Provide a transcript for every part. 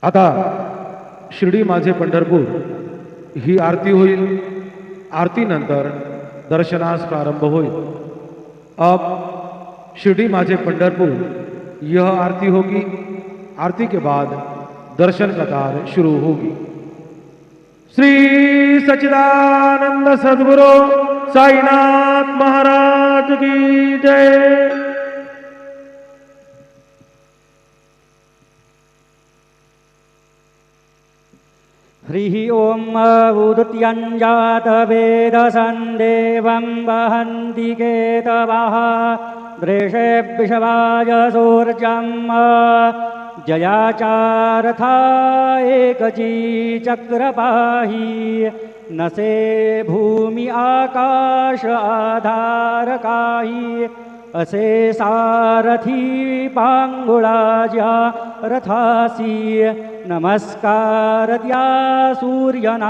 आता शिर्डी माझे पंढरपूर ही आरती होईल। आरती नंतर दर्शनास प्रारंभ होईल। अब शिर्डी माझे पंढरपुर यह आरती होगी। आरती के बाद दर्शन कतार शुरू होगी। श्री सच्चिदानंद सद्गुरु साईनाथ महाराज की जय। हरिः ओम उदुत्यञ्जात वेदसन्देवं वहन्ति केतवः दृशे विषवाय सूर्यं जयाचारथा एकची चक्रपाही नसे भूमि आकाश आधार काही असे सारथी पांगुळाच्या रथासी नमस्कार द्या सूर्यनारायणासी।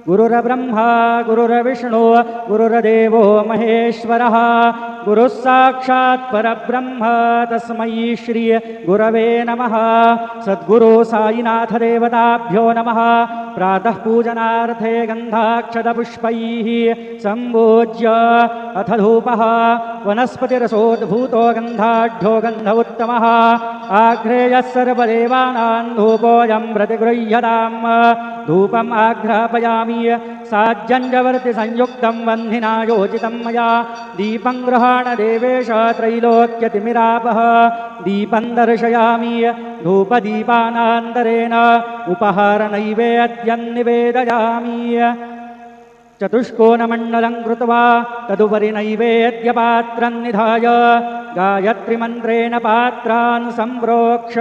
गुरुर्ब्रह्मा गुरुर्विष्णु गुरुर्देवो महेश्वरः गुरुः साक्षात् परब्रह्म तस्मै श्री गुरवे नमः। सद्गुरु साईनाथ देवताभ्यो नमः। प्रातः पूजनार्थे गन्धाक्षतपुष्पैः सम्पूज्य अथ धूपः वनस्पतिरसोद्भूतो गन्धाढ्यो गन्ध उत्तमः आघ्रेयः सर्वदेवानां धूपोऽयं प्रतिगृह्यताम्। धूपम् आघ्रापयामि साज्जन्यवर्ति संयुक्तं वह्निना योजितं मया। दीपं गृहाण देवेश त्रैलोक्यतिमिरापः दीपं दर्शयामि धूपदीपानान्तरेण उपहारनैवेद्यं निवेदयामि। चतुष्कोणमण्डलं कृत्वा तदुपरि नैवेद्यपात्रं निधाय गायत्रीमन्त्रेण पात्रान् सम्प्रोक्ष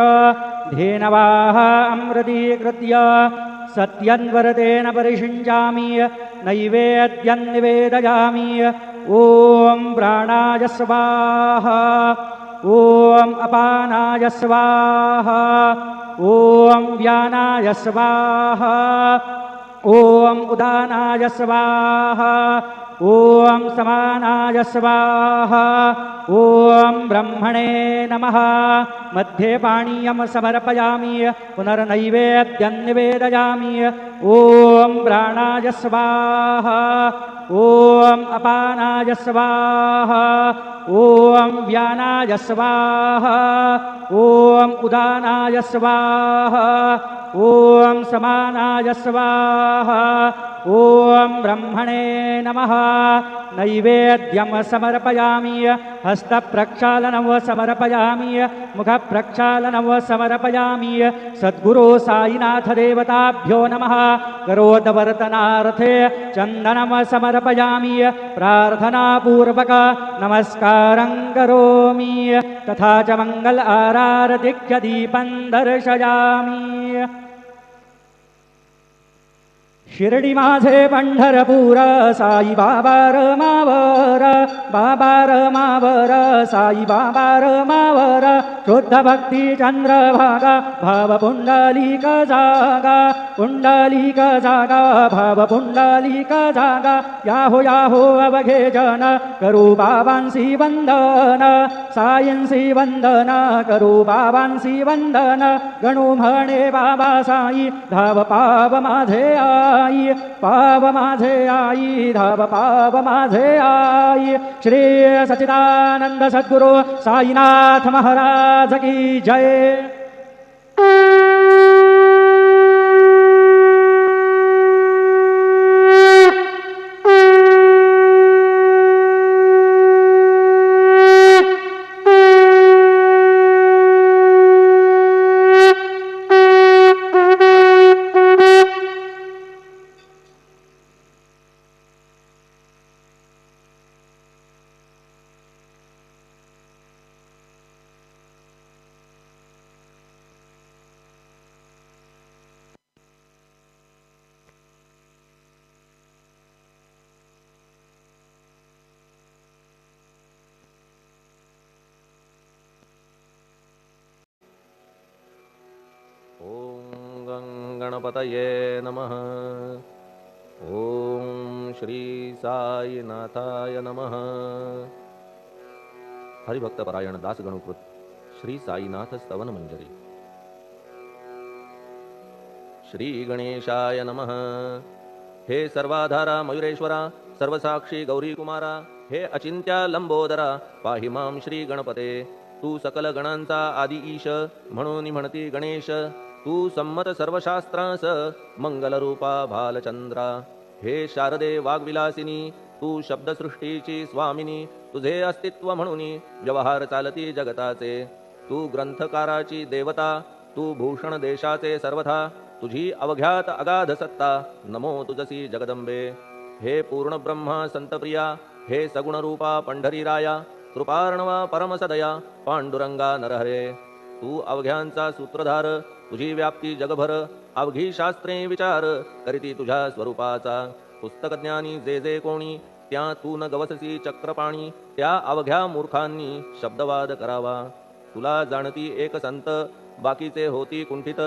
धेनवाः अमृतीकृत्य सत्यन्वरतेन परिषिञ्चामि नैवेद्यं निवेदयामि। ॐ प्राणाय स्वाहा ॐ अपानाय स्वाहा ॐ व्यानाय स्वाहा ॐ उदानाय स्वाहा ॐ समानाय स्वाहा ॐ ब्रह्मणे नमः। मध्ये पानीयं समर्पयामि पुनर्नैवेद्यं निवेदयामि। ॐ प्राणाय स्वाहा ॐ अपानाय स्वाहा ॐ व्यानाय स्वाहा ॐ उदानाय स्वाहा ॐ समानाय स्वाहा ॐ ब्रह्मणे नमः। नैवेद्यं समर्पयामि हस्तप्रक्षालनं समर्पयामि मुखप्रक्षालनं समर्पयामि। सद्गुरु साईनाथ देवताभ्यो नमः। करोदवर्तनार्थे चन्दनं समर्पयामि प्रार्थनापूर्वक नमस्कारं करोमि तथा च मंगल आरारतिक्य दीपं दर्शयामि। शिर्डी माझे पंढरपूर साई बाबा रमावर बाबा रमावर साई बाबा रमावर शुद्ध भक्ती चंद्रभागा भाव पुंडलिक जागा पुंडलिक जागा भाव पुंडलिक जागा। याहो अवघे जन करू बाबांसी वंदन सायंसी वंदन करू बाबांसी वंदन गणू म्हणे बाबा साई धाव पाव माझे पाव माझे आई धाव पाव माझे आई। श्री सच्चिदानंद सद्गुरु साईनाथ महाराज की जय। गणपतये नमः। ओम श्री साईनाथाय नमः। हरिभक्तपरायण दास गणुकृत श्री साईनाथ स्तवन मंजरी. श्री गणेशाय नमः. हे सर्वाधारा मयुरेश्वरा, सर्वसाक्षी गौरी कुमारा, हे अचिंत्या लंबोदरा, पाहि मां श्री गणपते. तू सकल गणांचा आदी ईश, म्हणून म्हणती गणेश. तू संमत सर्वशास्त्रांस, मंगलरूपा भालचंद्रा. हे शारदे वाग्विलासिनी, तू शब्दसृष्टीची स्वामिनी. तुझे अस्तित्व म्हणून व्यवहार चालती जगताचे. तू ग्रंथकाराची देवता, तू भूषण देशाचे सर्वथा. तुझी अवघ्यात अगाध सत्ता, नमो तुझसी जगदंबे. हे पूर्ण ब्रह्मा संतप्रिया, हे सगुण रूपा पंढरीराया. कृपार्णवा परमसदया, पांडुरंगा नरहरे. तू अवघ्यांचा सूत्रधार, तुझी व्याप्ती जगभर. अवघी शास्त्रे विचार, करीती तुझ्या स्वरूपाचा. पुस्तकज्ञानी जे जे कोणी, त्या तू न गवससी चक्रपाणी. त्या अवघ्या मूर्खांनी शब्दवाद करावा. तुला जाणती एक संत, बाकीचे होती कुंठित.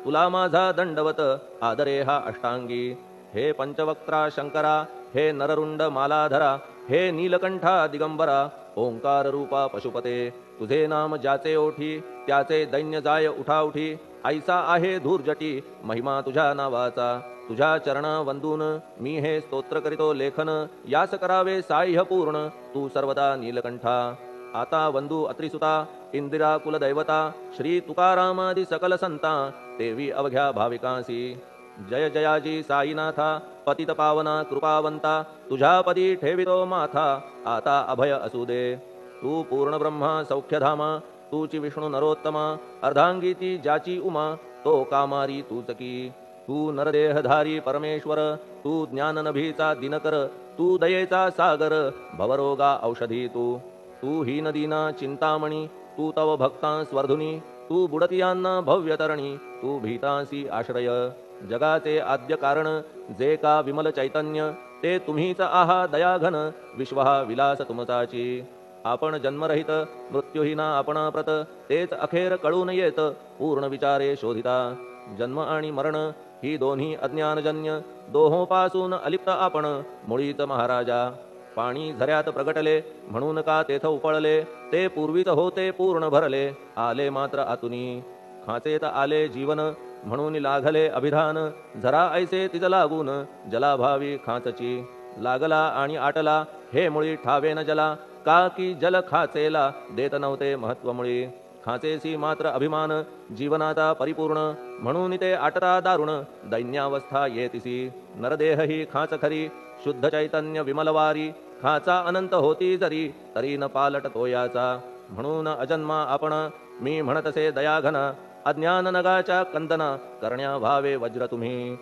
तुला माझा दंडवत, आदरे हा अष्टांगी. हे पंचवक्त्रा शंकरा, हे नररुंड मालाधरा, हे नीलकंठा दिगंबरा, ओंकार रूपा पशुपते. तुझे नाम ज्याचे ओठी, त्याचे दैन्य जाय उठाउठी. ऐसा आहे धूर्जटी, महिमा तुझ्या नावाचा. तुझ्या चरणा वंदून मी हे स्तोत्र करीतो लेखन. यास करावे साह्य पूर्ण, तू सर्वदा नीलकंठा. आता वंदू अत्रिसुता, इंदिरा कुलदैवता. श्री तुकारामादि सकल संता, देवी अवघ्या भाविकांसी. जय जयाजी साईनाथा, पतित पावना कृपावंता. तुझ्या पदी ठेवितो माथा, आता अभय असू दे. तू पूर्ण ब्रह्मा सौख्यधामा, तूची विष्णू नरोत्तमा. अर्धांगी ती ज्याची उमा, तो कामारी तूच की. तू नरदेहधारी परमेश्वर, तू ज्ञाननभीचा दिनकर. तू दयेचा सागर, भवरोगा औषधी तू. तू हीनदीना चिंतामणी, तू तव भक्तां स्वर्धुनी. तू बुडतियांना भव्यतरणी, तू भीतांसी आश्रय. जगाचे आद्य कारण, जे का विमल चैतन्य. ते तुम्हीच आहा दयाघन, विश्व हा विलास तुमचाची. आपण जन्मरहित, मृत्यूहीना आपण प्रत. तेच अखेर कळून येत, पूर्ण विचारे शोधिता. जन्म आणि मरण ही दोन्ही अज्ञानजन्य. दोहोपासून अलिप्त आपण, मुळीच महाराजा. पाणी झऱ्यात प्रगटले, म्हणून का तेथ उपळले. ते पूर्वीच होते पूर्ण भरले, आले मात्र आतुनी. खाचेत आले जीवन, म्हणून लागले अभिधान. झरा ऐसे तिज लागून, जलाभावी खाचची. लागला आणि आटला, हे मुळी ठावे न जला. का की जल खाचेला देत नव्हते महत्व मुळी. खाचेसी मात्र अभिमान, जीवनाता परिपूर्ण. म्हणून ते आटता दारुण, दैन्यावस्था येतिसी. नरदेह ही खाच खरी, शुद्ध चैतन्य विमलवारी. खाचा अनंत होती जरी, तरी न पालट तोयाचा. म्हणून अजन्मा आपण, मी म्हणतसे दयाघन. अज्ञान नगाच्या कंदना, करण्या भावे वज्र तुम्ही.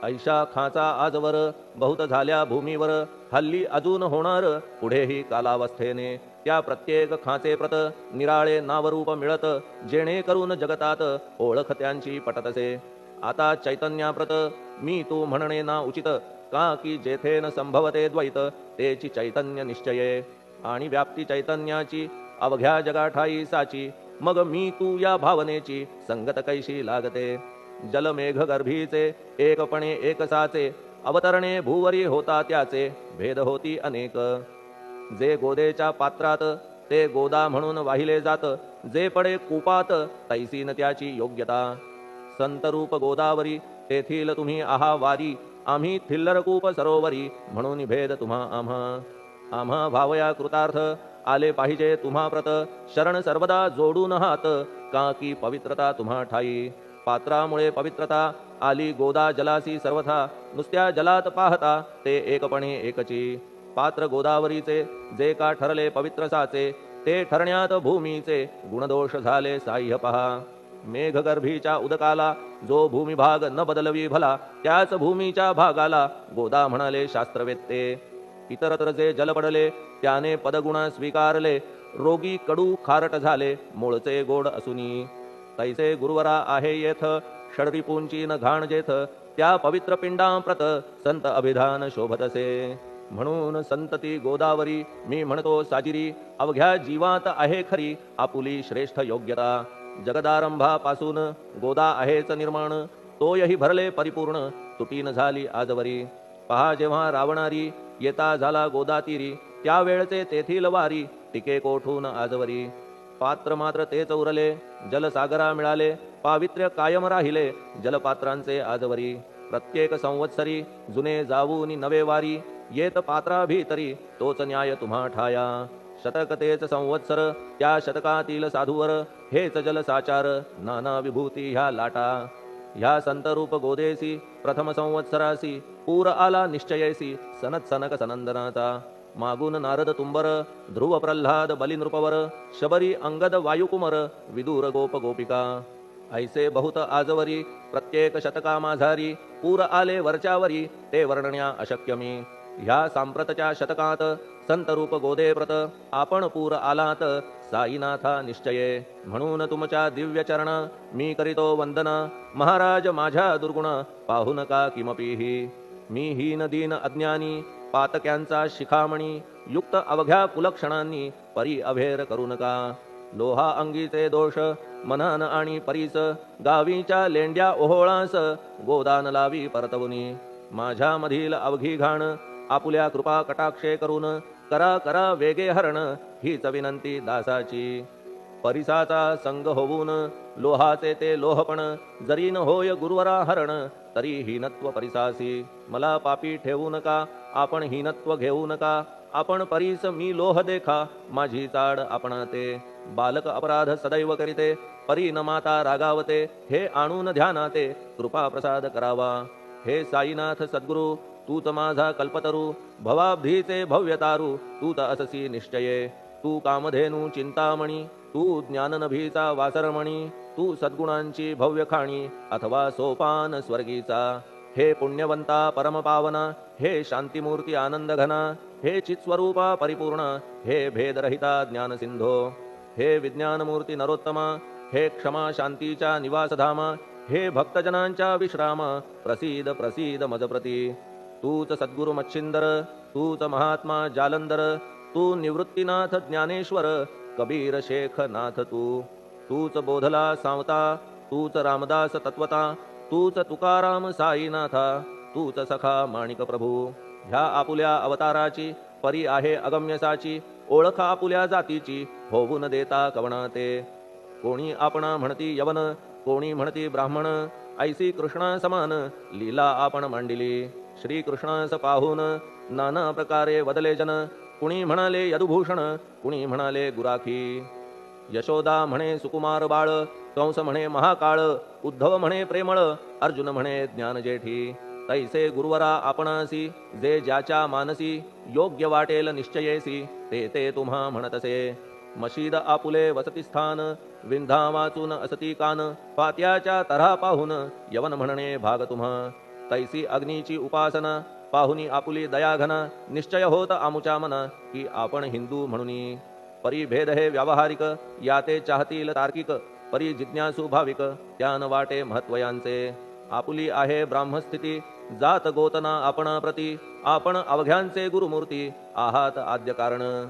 ऐशा खाचा आजवर, बहुत झाल्या भूमीवर. हल्ली अजून होणार, पुढेही कालावस्थेने. त्या प्रत्येक खाचे प्रत, निराळे नावरूप मिळत. जेणे करून जगतात, ओळख त्यांची पटतसे. आता चैतन्याप्रत, मी तू म्हणणे ना उचित. का की जेथे न संभवते द्वैत, तेची चैतन्य निश्चये. आणि व्याप्ती चैतन्याची, अवघ्या जगाठाई साची. मग मी तू या भावनेची, संगत कैशी लागते. जलमेघ गर्भीचे, एकपणे एकसाचे. अवतरणे भूवरी होता त्याचे, भेद होती अनेक. जे गोदेच्या पात्रात, ते गोदा म्हणून वाहिले जात. जे पडे कूपात, तैसीन त्याची योग्यता. संतरूप गोदावरी, तेथील तुम्ही आहा वारी. आम्ही थिल्लरकूप सरोवरी, म्हणून भेद तुम्हा आम्हा. आम्हा भावया कृतार्थ, आले पाहिजे तुम्हा प्रत. शरण सर्वदा जोडून हात, का की पवित्रता तुम्हा ठाई. पात्रामुळे पवित्रता, आली गोदा जलासी सर्वथा. नुसत्या जलात पाहता, ते एकपणे एकची. पात्र गोदावरीचे, जे का ठरले पवित्र साचे. ते ठरण्यात भूमीचे, गुणदोष झाले साह्य पहा. मेघगर्भीच्या उदकाला, जो भूमिभाग न बदलवी भला. त्याच भूमीच्या भागाला, गोदा म्हणाले शास्त्रवेत्ते. इतरत्र जे जल पडले, त्याने पदगुण स्वीकारले. रोगी कडू खारट झाले, मूळचे गोड असुनी. तैसे गुरुवरा आहे येथ, षडरिपूंची न घाण जेथ. त्या पवित्र पिंडांप्रत, संत अभिधान शोभतसे. म्हणून संतती गोदावरी, मी म्हणतो साजिरी. अवघ्या जीवात आहे खरी, आपुली श्रेष्ठ योग्यता. जगदारंभापासून गोदा आहेच निर्माण. तोयही भरले परिपूर्ण, तुटीन झाली आजवरी. पहा जेव्हा रावणारी, येता झाला गोदातीरी. त्यावेळचे तेथील वारी, टिके कोठून आजवरी. पात्र मात्र तेच उरले, जलसागरा मिळाले, पावित्र्य कायम राहिले, जलपात्रांचे आजवरी. प्रत्येक संवत्सरी जुने जाऊनी नवे वारी, येत पात्रा भीतरी तोच न्याय तुम्हा ठाया. शतक तेच संवत्सर, त्या शतकातील साधूवर, हेच जलसाचार, नाना विभूती ह्या लाटा. ह्या संतरूप गोदेसी प्रथम संवत्सरासी, पूर आला निश्चयेसी, सनत सनक सनंदनाचा. मागून नारद तुंबर, ध्रुव प्रल्हाद बलिनृपवर, शबरी अंगद वायुकुमर, विदूर गोप गोपिका. ऐसे बहुत आजवरी, प्रत्येक शतका माझारी, पूर आले वरच्यावरी, ते वर्णण्या अशक्य मी. ह्या सांप्रतच्या शतकात संतरूप गोदे व्रत, आपण पूर आलात साईनाथा निश्चये. म्हणून तुमच्या दिव्य चरण मी करीतो वंदन, महाराज माझ्या दुर्गुण पाहू नका किमपीही. मी हीन दीन अज्ञानी, पातक्यांचा शिखामणी, युक्त अवघ्या कुलक्षणांनी परी अभेर करू नका. लोहा अंगीचे दोष मनन आणि परीस, गावीच्या लेंड्या ओहोळास गोदान लावी परतवुनी. माझ्या मधील अवघी घाण आपुल्या कृपा कटाक्षे करून, करा करा वेगे हरण, हीच विनंती दासाची. परिसाचा संग होऊन लोहाचे ते लोहपण, जरी न होय गुरुवरा हरण, तरी हीनत्व परिसासी. मला पापी ठेवू नका, आपण हीनत्व घेऊ नका. आपण परीस मी लोह देखा, माझी चाड आपणा ते. बालक अपराध सदैव करीते, परी न माता रागावते, हे आणून ध्यानाते, कृपा प्रसाद करावा. हे साईनाथ सद्गुरु, तूच माझा कल्पतरू, भवाब्धीचे भव्यतारू, तूत अससी निश्चये. तू कामधेनू चिंतामणी, तू ज्ञाननभीचा वासरमणी, तू सद्गुणांची भव्य खाणी, अथवा सोपान स्वर्गीचा. हे पुण्यवंता परमपावना, हे शांतिमूर्ती आनंदघना, हे चित्स्वरूपा परिपूर्ण, हे भेदरहिता ज्ञानसिंधो. हे विज्ञानमूर्ती नरोत्तमा, हे क्षमा शांतीच्या निवासधामा, हे भक्तजनांच्या विश्राम, प्रसीद प्रसीद मजप्रती. तूच सद्गुरु मच्छिंदर, तूच महात्मा जालंधर, तू निवृत्तीनाथ ज्ञानेश्वर, कबीर शेख नाथ तू. तूच बोधला सांवता, तूच रामदास तत्वता, तूच तुकाराम साईनाथा, तूच सखा माणिक प्रभू. ह्या आपुल्या अवताराची परी आहे अगम्यसाची, ओळख आपुल्या जातीची होऊन देता कवना ते. कोणी आपणा म्हणती यवन, कोणी म्हणती ब्राह्मण, ऐसी कृष्णा समान लीला आपण मांडिली. श्री कृष्णास पाहून नाना प्रकारे वदले जन, कुणी म्हणाले यदुभूषण, कुणी म्हणाले गुराखी. यशोदा म्हणे सुकुमार बाळ, कंस म्हणे महाकाळ, उद्धव म्हणे प्रेमळ, अर्जुन म्हणे ज्ञानजेठी. तैसे गुरुवरा आपणासी, जे ज्याच्या मानसी, योग्य वाटेल निश्चयेसी, ते ते तुम्हा म्हणतसे. मशीद आपुले वसतिस्थान, विंधा वाचून असती कान, पात्याच्या तऱ्हा पाहून यवन म्हणणे भाग तुम्हा. तैसी अग्नीची उपासना, पाहुनी आपुली दयाघना, निश्चय होत आमुच्या मना, की आपण हिंदू म्हणूनी. परी भेद हे व्यावहारिक, याते चाहतील तार्किक, परी जिज्ञासू भाविक, त्यान वाटे महत्वयांचे. आपुली आहे ब्राह्मस्थिती, जात गोतना आपणा प्रती, आपण अवघ्यांचे गुरुमूर्ती, आहात आद्य कारण.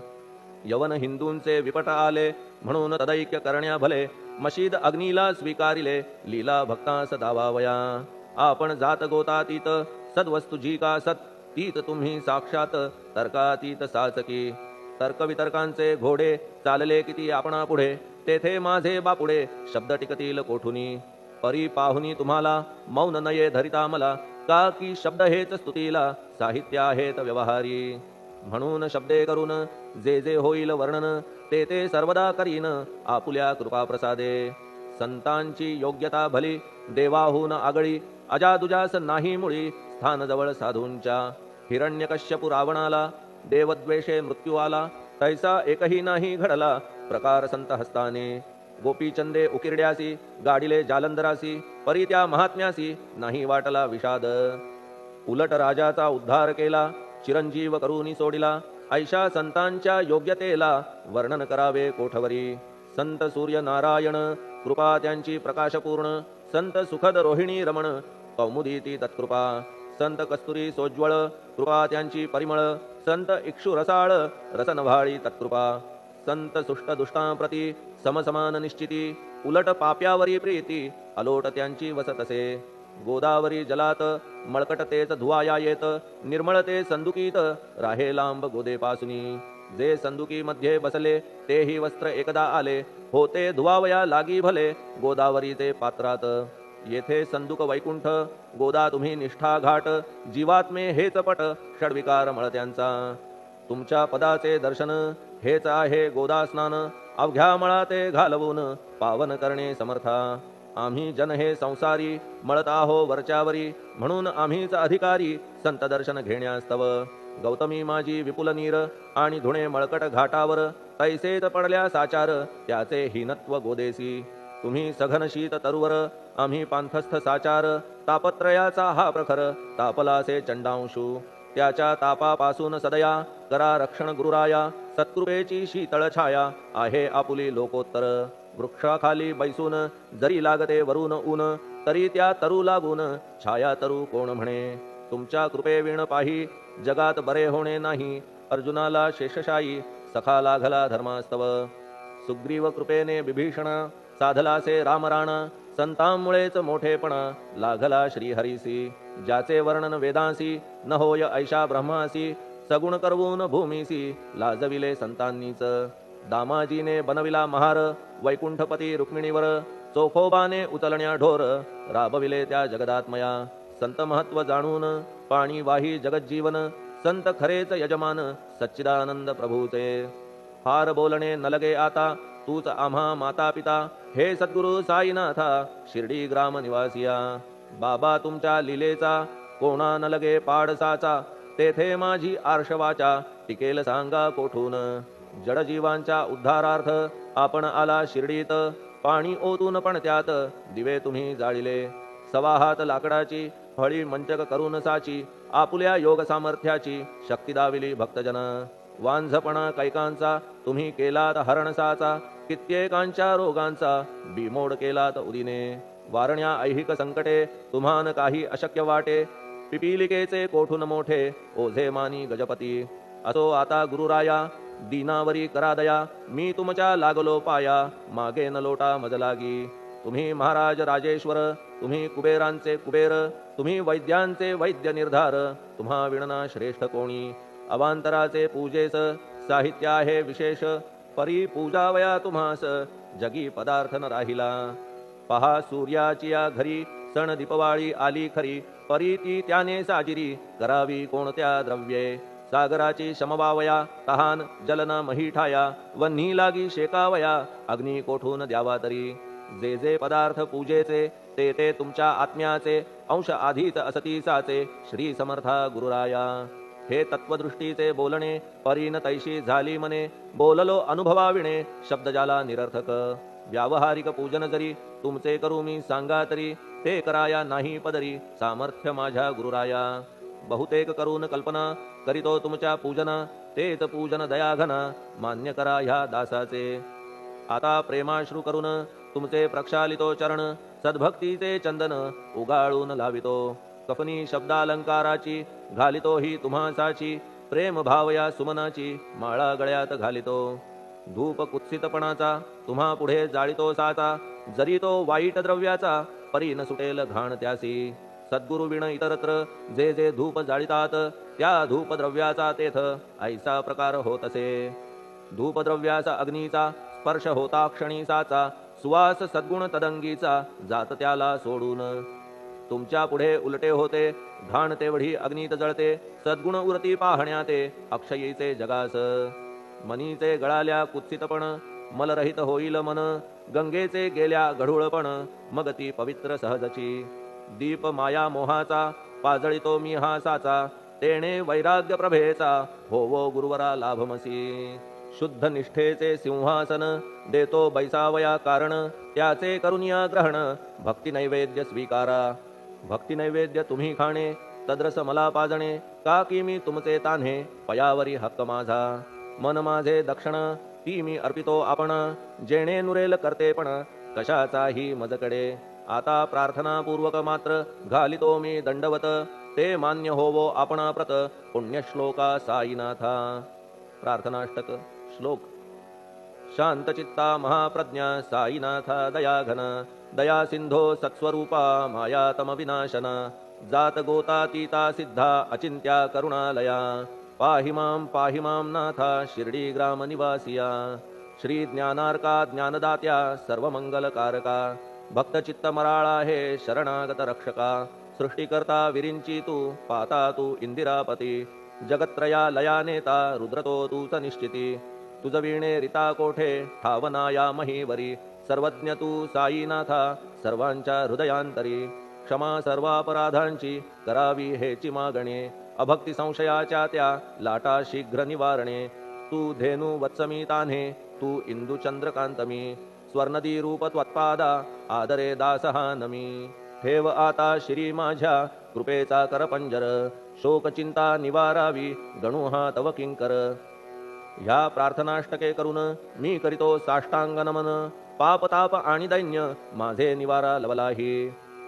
यवन हिंदूंचे विपट आले, म्हणून तदैक्य करण्या भले, मशीद अग्नीला स्वीकारिले, लीला भक्तास दावावया. आपण जात गोतातीत, सद्वस्तू जी का सत, तीत तुम्ही साक्षात, तर्कातीत साचकी. तर्कवितर्कांचे घोडे चालले किती आपणा पुढे, तेथे माझे बापुडे शब्द टिकतील कोठुनी. परी पाहुनी तुम्हाला मौन नये धरिता मला, का की शब्द हेच स्तुतीला, साहित्य आहेत व्यवहारी. म्हणून शब्दे करून जे जे होईल वर्णन, ते ते सर्वदा करीन आपुल्या कृपा प्रसादे. संतांची योग्यता भली, देवाहून आगळी, अजादुजास नाही मुळी, स्थान जवळ साधूंच्या. हिरण्यकश्यपु रावणाला, देवद्वेषे मृत्यू आला, तैसा एकही नाही घडला, प्रकार संत हस्ताने. गोपीचंदे उकिरड्यासी, गाडिले जालंधरासी, परी त्या महात्म्यासी नाही वाटला विषाद. उलट राजाचा उद्धार केला, चिरंजीव करूनी सोडिला, ऐशा संतांच्या योग्यतेला वर्णन करावे कोठवरी. संत सूर्य नारायण, कृपा त्यांची प्रकाशपूर्ण, संत सुखद रोहिणी रमण, कौमुदी ती तत्कृपा. संत कस्तुरी सोज्वळ, कृपा त्यांची परिमळ, संत इक्षु रसाळ, रसनभाळी तत्कृपा. संत सुष्ट दुष्टांप्रती समसमान निश्चिती, उलट पाप्यावरी प्रीती, अलोट त्यांची वसतसे. गोदावरी जलात मळकट तेच धुवाया येत, निर्मळ ते संदुकीत राहे लांब गोदेपासुनी. जे संदुकी मध्ये बसले तेही वस्त्र एकदा आले, होते धुवावया लागी भले गोदावरीचे पात्रात. येथे संदुक वैकुंठ, गोदा तुम्ही निष्ठा घाट, जीवात्मे हेच पट षडविकार मळत्यांचा. तुमच्या पदाचे दर्शन हेच आहे गोदा स्नान, अवघ्या मळा ते घालवून पावन करणे समर्था. आम्ही जन हे संसारी मळत आहो वरच्यावरी, म्हणून आम्हीच अधिकारी संत दर्शन घेण्यास्तव. गौतमी माझी विपुल नीर आणि धुणे मळकट घाटावर, तैसेत पडल्या साचार त्याचे हीनत्व गोदेसी. तुम्ही सघन शीत तरुवर, आम्ही पांथस्थ साचार, तापत्रयाचा हा प्रखर तापलासे चंडांशू. त्याच्या तापापासून सदया करा रक्षण गुरुराया, सत्कृपेची शीतळ छाया आहे आपुली लोकोत्तर. वृक्षाखाली बैसून जरी लागते वरून ऊन, तरी त्या तरू लागून छाया तरू कोण म्हणे. तुमच्या कृपेविण पाही जगात बरे होणे नाही, अर्जुनाला शेषशायी सखा लागला धर्मास्तव. सुग्रीव कृपेने विभीषण साधलासे रामराण, संतांमुळेच मोठेपणा लागला श्रीहरीसी. ज्याचे वर्णन वेदांसी न होय ऐशा ब्रह्मासी, सगुण करवून भूमीसी लाजविले संतांनीच. दामाजीने बनविला महार वैकुंठपती रुक्मिणीवर, चोखोबाने उचलण्या ढोर राबविले त्या जगदात्मया. संत महत्व जाणून पाणी वाही जगज्जीवन, संत खरेच यजमान सच्चिदानंद प्रभूचे. फार बोलणे न लगे आता तूच आम्हा माता पिता, हे सद्गुरु साईनाथा शिर्डी ग्राम निवासिया. बाबा तुमच्या लीलेचा कोणा न लगे पाडसाचा, तेथे माझी आर्षवाचा टिकेल सांगा कोठून. जडजीवांच्या उद्धारार्थ आपण आला शिर्डीत, पाणी ओतून पण त्यात दिवे तुम्ही जाळिले. सवा हात लाकडाची फळी मंचक करून साची, आपुल्या योग सामर्थ्याची शक्ती दाविली भक्तजन. वांझपणा कैकांचा तुम्ही केलात हरणसाचा, कित्येकांच्या रोगांचा बिमोड केलात उदिने. वारण्या ऐहिक संकटे तुम्हान काही अशक्य वाटे, पिपीलिकेचे कोठून मोठे ओझे मानी गजपती. असो आता गुरुराया दीनावरी करा दया, मी तुमच्या लागलो पाया मागे न लोटा मज लागी. तुम्ही महाराज राजेश्वर, तुम्ही कुबेरांचे कुबेर, तुम्ही वैद्यांचे वैद्य निर्धार, तुम्हा विणना श्रेष्ठ कोणी. अवांतराचे पूजेस साहित्य आहे विशेष, परी पूजावया तुम्हास जगी पदार्थ न राहिला. पहा सूर्याची या घरी सण दीपवाळी आली खरी, परी ती त्याने साजिरी करावी कोणत्या द्रव्ये. सागराची शमवावया तहान जलन मही ठाया, वन्ही लागी शेकावया अग्नी कोठून द्यावा तरी. जे जे पदार्थ पूजेचे ते ते तुमच्या आत्म्याचे, अंश आधीच असतीसाचे श्री समर्था गुरुराया. हे तत्वदृष्टीचे बोलणे परीन तैशी झाली मने, बोललो अनुभवाविणे शब्द जाला निरर्थक. व्यावहारिक पूजन जरी तुमचे करू मी सांगा तरी, ते कराया नाही पदरी सामर्थ्य माझ्या गुरुराया. बहुतेक करून कल्पना करीतो तुमच्या पूजना, तेच पूजन दयाघना मान्य करा ह्या दासाचे. आता प्रेमाश्रू करून तुमचे प्रक्षालितो चरण, सद्भक्तीचे चंदन उगाळून लावितो. कफनी शब्दालंकाराची घालितो ही तुम्हासाची, प्रेम भावया सुमनाची माळा गळ्यात घालितो. धूप कुत्सितपणाचा तुम्हा पुढे जाळितो साचा, जरी तो वाईट द्रव्याचा परी न सुटेल घाण त्यासी. सद्गुरु विण इतरत्र जे जे धूप जाळितात, त्या धूप द्रव्याचा तेथ ऐसा प्रकार होत असे. धूपद्रव्याचा अग्नीचा स्पर्श होता क्षणी साचा, सुवास सद्गुण तदंगीचा जात त्याला सोडून. तुमच्या पुढे उलटे होते घाण तेवढी अग्नीत जळते, सद्गुण उरती पाहण्याते अक्षयीचे जगास. मनीचे गळाल्या कुत्सितपण मलरहित होईल मन, गंगेचे गेल्या गढूळपण मग ती पवित्र सहजची. दीप माया मोहाचा पाजळितो मी हा साचा, तेणे वैराग्य प्रभेचा होवो गुरुवरा लाभमसी. शुद्ध निष्ठेचे सिंहासन देतो बैसावया कारण, त्याचे करुनिया ग्रहण भक्ती नैवेद्य स्वीकारा. भक्ती नैवेद्य तुम्ही खाणे तद्रस मला पाजणे, का की मी तुमचे तान्हे पयावरी हक्क माझा. मन माझे दक्षिण ती मी अर्पितो आपण, जेणे नुरेल करतेपण कशाचाही मजकडे. आता प्रार्थनापूर्वक मात्र घालितो मी दंडवत, ते मान्य होवो आपणाप्रत पुण्यश्लोका साईनाथा. प्रार्थनाष्टक श्लोक. शांतचित्ता महाप्रज्ञा साईनाथा दयाघन, दया सिंधो सत्स्वरूपा मायातम विनाशना. जात गोतातीता सिद्धा अचिंत्या करुणालया. पाहि मां नाथा शिर्डी ग्राम निवासिया श्री ज्ञानार्का ज्ञानदात्या सर्वमंगलकारका भक्तचित्त मराळा हे शरणागत रक्षका सृष्टिकर्ता विरिंची तू पाता तू इंदिरापती जगत्त्रया लया नेता रुद्रतो तूच निश्चिती तुझ वीणे रिता कोठे ठावना या महीवरी सर्वज्ञ तू साईनाथा सर्वांच्या हृदयांतरी क्षमा सर्वापराधांची करावी हेची मागणे अभक्ती संशयाच्या त्या लाटा शीघ्र निवारणे तू धेनु वत्समी तान्हे तू इंदू चंद्रकांतमी स्वर्णदी रूप त्वत्पादा आदरे दासहा नमी ठेव आता श्री माझ्या कृपेचा करपंजर शोक चिंता निवारावी गणू हा तव किंकर ह्या प्रार्थनाष्टके करून मी करीतो साष्टांग नमन पाप ताप आणि दैन्य माझे निवारा लवलाही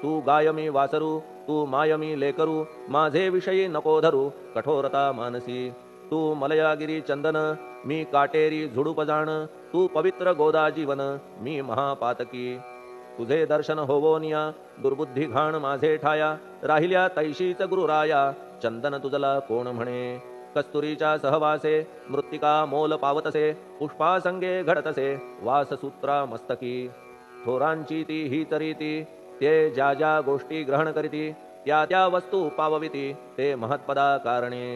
तू गाय मी वासरू तू माय मी लेकरू माझे विषयी नको धरू कठोरता मानसी तू मलयागिरी चंदन मी काटेरी झुडूप जाण तू पवित्र गोदा जीवन मी महापातकी तुझे दर्शन होवोनिया दुर्बुद्धी घाण माझे ठाया राहिल्या तैशीच गुरुराया चंदन तुझला कोण म्हणे कस्तुरीच्या सहवासे मृत्तिका मोल पावतसे पुष्पासंगे घडतसे वाससूत्रा मस्तकी थोरांची ती ही तरीती ते ज्या ज्या गोष्टी ग्रहण करीती त्या त्या वस्तू पावविती ते महत्पदा कारणे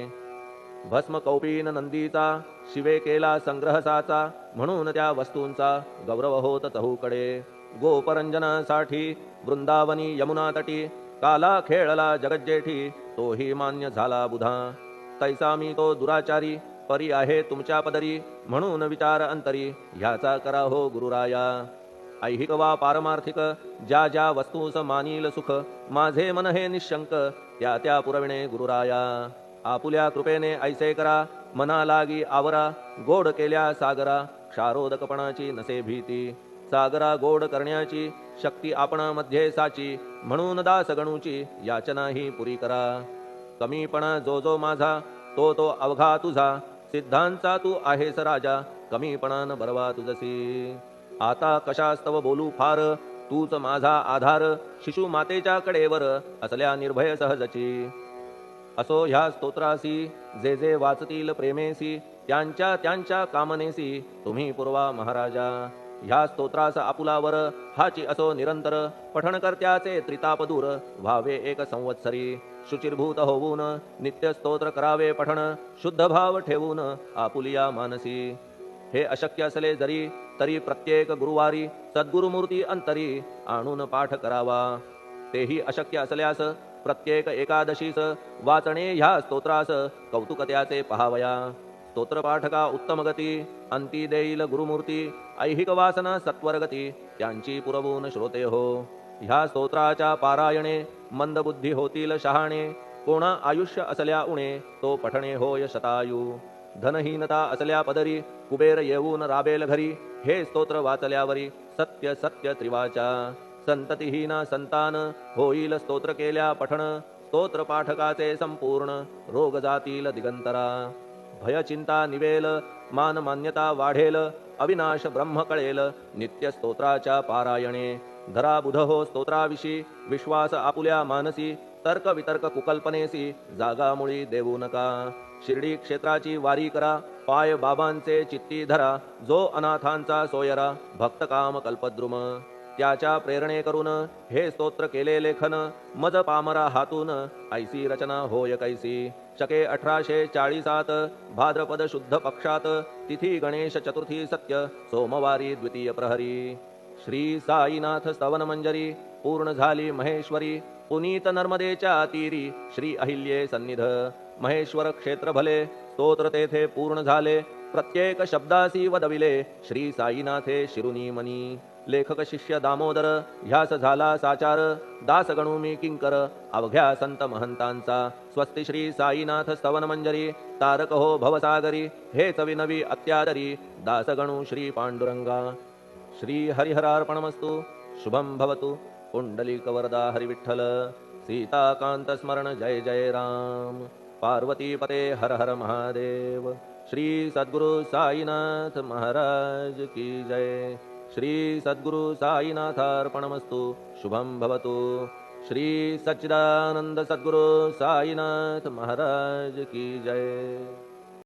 भस्म कौपीन नंदीचा शिवे केला संग्रह साचा म्हणून त्या वस्तूंचा गौरव होत चहूकडे गोपरंजनासाठी वृंदावनी यमुना तटी काला खेळला जगज्जेठी तोही मान्य झाला बुधा तैसा मी तो दुराचारी परी आहे तुमच्या पदरी म्हणून विचार अंतरी ह्याचा करा हो गुरुराया ऐहिक वा पारमार्थिक ज्या ज्या वस्तूस मानील सुख माझे मन हे निशंक त्या त्या पुरविणे गुरुराया आपुल्या कृपेने ऐसे करा मना लागी आवरा गोड केल्या सागरा क्षारोदकपणाची नसे भीती सागरा गोड करण्याची शक्ती आपणामध्ये साची म्हणून दास गणूची याचना ही पुरी करा कमीपणा जो जो माझा तो तो अवघा तुझा सिद्धांचा तू आहेस राजा कमीपणान बरवा तुझसी आता कशास्तव बोलू फार तूच माझा आधार शिशु मातेच्या कडेवर असल्या निर्भय सहजची असो ह्या स्तोत्रासी जे जे वाचतील प्रेमेसी त्यांच्या त्यांच्या कामनेसी तुम्ही पूर्वा महाराजा ह्या स्तोत्रास आपुलावर हाची असो निरंतर पठणकर्त्याचे त्रितापदूर व्हावे एक संवत्सरी शुचिर्भूत होऊन नित्य स्तोत्र करावे पठण शुद्ध भाव ठेवून आपुलिया मानसी हे अशक्य असले जरी तरी प्रत्येक गुरुवारी सद्गुरुमूर्ती अंतरी आणून पाठ करावा तेही अशक्य असल्यास प्रत्येक एकादशीस वाचणे ह्या स्तोत्रास कौतुक त्याचे पहावया स्तोत्रपाठका उत्तम गती अंती देईल गुरुमूर्ती ऐहिक वासना सत्वरगती त्यांची पुरवून श्रोते हो ह्या स्तोत्राच्या पारायणे मंदबुद्धी होतील शहाणे कोणा आयुष्य असल्या उणे तो पठणे होय शतायू धनहीनता असल्या पदरी कुबेर येऊन राबेल घरी हे स्तोत्र वाचल्यावरी सत्य सत्य त्रिवाचा संततिहीना संतान होईल स्तोत्र केल्या पठण स्तोत्र पाठकाचे संपूर्ण रोग जातील दिगंतरा भय चिंता निवेल मान मान्यता वाढेल अविनाश ब्रह्म कळेल नित्य स्तोत्राच्या पारायणे धरा बुध हो स्तोत्राविषयी विश्वास आपुल्या मानसी तर्क वितर्क कुकल्पनेसी जागा मुळी देऊ नका शिर्डी क्षेत्राची वारी करा पाय बाबांचे चित्ती धरा जो अनाथांचा सोयरा भक्त काम कल्पद्रुम त्याच्या प्रेरणे करून हे स्तोत्र केले लेखन मज पामरा हातून ऐसी रचना होय कैसी शके 1840 भाद्रपद शुद्ध पक्षात तिथी गणेश चतुर्थी सत्य सोमवारी द्वितीय प्रहरी श्री साईनाथ स्तवन मंजरी पूर्ण झाली महेश्वरी पुनीत नर्मदेच्या तीरी श्री अहिल्ये सन्निध महेश्वर क्षेत्र भले स्तोत्र तेथे पूर्ण झाले प्रत्येक शब्दासी वदविले श्री साईनाथे शिरुनी मनी लेखक शिष्य दामोदर ह्यास झाला साचार दास गणू मी किंकर अवघ्या संत महंतांचा स्वस्ति श्री साईनाथ स्तवन मंजरी तारक हो भवसागरी हे चविनवी अत्यादरी दास गणू श्री पांडुरंगा श्री हरिहरार्पणमस्तु शुभम भवतु पुंडलिक वरदा हरिविठ्ठल सीताकांत स्मरण जय जय राम पार्वती पते हर हर महादेव श्री सद्गुरु साईनाथ महाराज की जय श्री सद्गुरु साईनाथार्पणमस्तु शुभम भवतु श्री सच्चिदानंद सद्गुरु साईनाथ महाराज की जय।